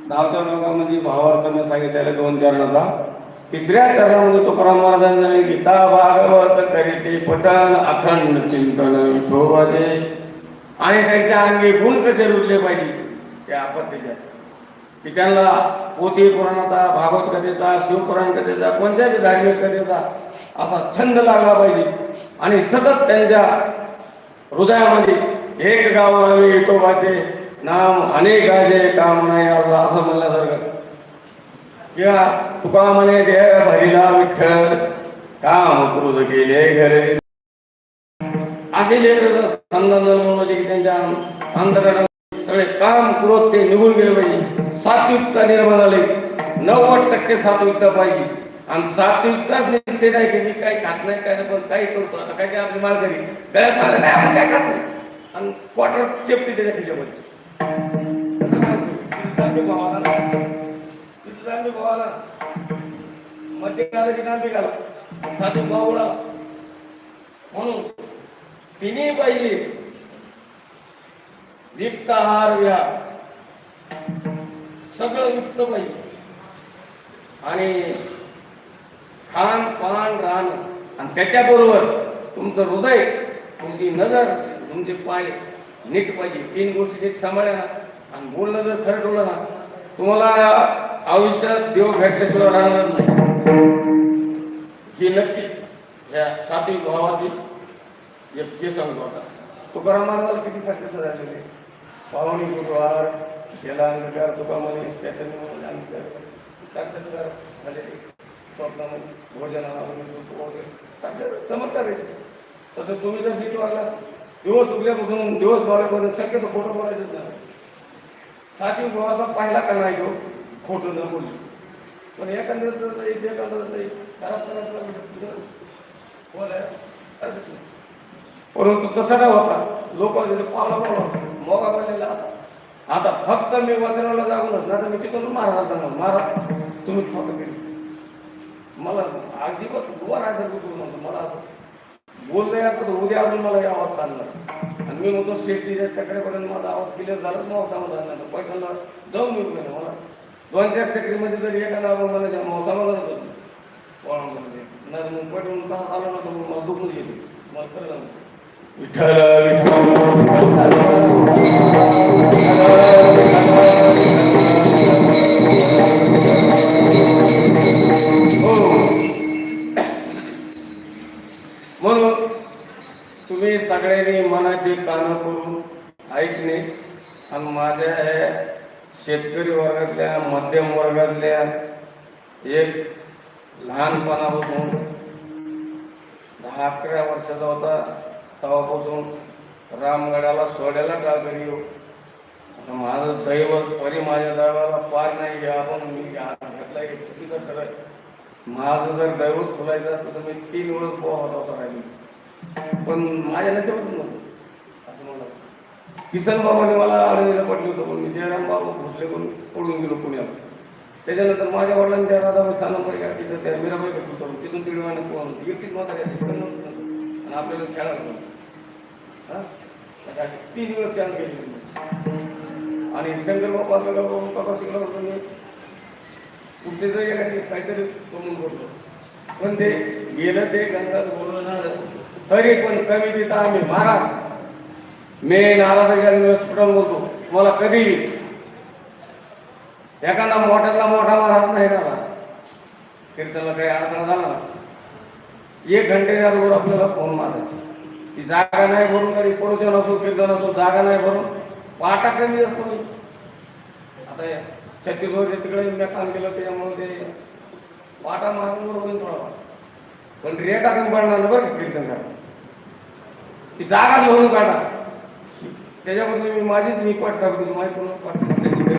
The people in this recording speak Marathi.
दहाव्या भागामध्ये भावार्थाने सांगितलेल्या 2 चरणाचा. तिसऱ्या चरणामध्ये तुकाराम महाराजांनी गीता भागवत करीते पठण अखंड चिंतन विठोबाचे. आणि त्यांच्या अंगी गुण कसे रुजले पाहिजे त्या आपत्तीच्या, की त्यांना पोथी पुराणाचा, भागवत कथेचा, शिवपुराण कथेचा, कोणत्याही धार्मिक कथेचा असा छंद लागला पाहिजे. आणि सतत त्यांच्या हृदयामध्ये एक गाव नवे विठोबाचे नाम अनेक गाजे काम नाही असं म्हणल्यासारखं. किंवा तुका म्हणे देह भरिला विठ्ठल काम क्रोध केले घरे, असे लेकर संदर्भ म्हणजे की त्यांच्या अंतरात सगळे काम क्रोध ते निघून गेले पाहिजे. सात्विकता निर्माण झाली. 90% सात्विकता पाहिजे. आणि सात्विकताच निश्चित नाही की मी काही खात नाही काय नाही, पण काही करतो. आता काय काय आपली माळकरी गळ्यात आलं नाही, आपण काय खात आणि क्वार्टर चेपटी त्याच्या खिशामध्ये भावाला मध्ये आलं की नांबी घाला सात्विक भाव उडा. म्हणून तिन्ही पाहिजे. विक्त आहार विहार सगळं विक्त पाहिजे. आणि खान पान राहणं आणि त्याच्याबरोबर तुमचं हृदय, तुमची नजर, तुमचे पाय नीट पाहिजे. 3 गोष्टी नीट सांभाळल्या ना आणि बोलणं जर खरं ठेवलं ना, तुम्हाला आयुष्यात देव भेटल्याशिवाय राहणार नाही. ही नक्की ह्या सात्विक भावाची हे सांगतो. आता तुकाराम महाराजाला किती साक्षात झालेले. पाहुणी गुरुवार याला अंगीकार तुका म्हणे त्याच्याने अंगीकार साक्षात्कार झालेले. स्वप्नामध्ये भोजनामध्ये साक्षात चमत्कार आहे. तसं तुम्ही जर नीट वागला, दिवस उगल्यापासून दिवस मावळेपर्यंत शक्यतो खोटं बोलायचंच नाही. सात्विक भावाचा पाहिला का नाही तो खोटं न बोलली. पण एखाद्या परंतु तसा काय होता, लोक पावला मोगा पाहिलेला. आता फक्त मी वचनाला जागूनच नाही तर मी तिथून महाराजांना महाराज तुम्ही फक्त केली मला अजिबात दुवा राहायचं म्हणतो. मला असं बोललं यार उद्या आपण मला या आवाज आणणार आणि मी म्हणतो शेष्टीच्या चकड्यापर्यंत माझा आवाज क्लिअर झालाच मग समाधान नाही. पैठणला जाऊन येऊ नये मला 2-4 चक्रीमध्ये जर एखादा आपण मला समाधान होतं वळामध्ये नाही पैठण तसा आलो ना तर मला दुखून गेली. मला खरं जाऊ विठ्ठल म्हणून तुम्ही सगळ्यांनी मनाचे कान करून ऐकणे आणि माझ्या शेतकरी वर्गातल्या मध्यम वर्गातल्या एक लहानपणापासून 10-11 वर्षाचा होता तेव्हापासून रामगडाला सोड्याला टाळकरी येऊ. माझं दैवत परी माझ्या दैवाला पार नाही घ्या. आपण मी घेतला एक चुकीचं ठरय. माझं जर दैवत खुलायचं असतं तर मी 3 वेळेस पोहा होता राहिली. पण माझ्या नशिबात नव्हतं असं मला. किसन बाबाने मला आळंदीला पटलं होतं पण मी जयराम बाबा घुसले पण पडून गेलो पुण्यात. त्याच्यानंतर माझ्या वडिलांच्या राधाबाई सानंबाई का तिथं त्या मीराबाई भेटलो तिथून 1.5 महिने पोहा एकटीच म्हातारी पुढे नव्हतं आणि आपल्याला खेळायला हां 3 वेळेस खेळ केली. आणि शंकर बाबा बाबा शिकला होतो मी कुठे जर एखादी काहीतरी कमवून करतो पण ते गेलं ते गंगात बोलवणार तरी पण कमी देता आम्ही महाराज मी नाराजाच्या व्यासपीठावर बोलतो. मला कधी एखादा मोठ्यातला मोठा महाराज नाही राहिला कीर्तनला काही अडथळा झाला 1 घंटेवर आपल्याला फोन मारायचा. ती जागा नाही भरून कधी प्रवचन असो कीर्तन असो जागा नाही भरून पाटा कमी असतो. मी आता छत्तीसगडच्या तिकडे मी काम केलं त्याच्यामुळे ते पाटा मारून होईल थोडा पण रेटा कमी पडणार ना बरं कीर्तन करा. ती जागा भरून काढा त्याच्याबद्दल मी माझीच मी पाठ टाकली माहिती पाठ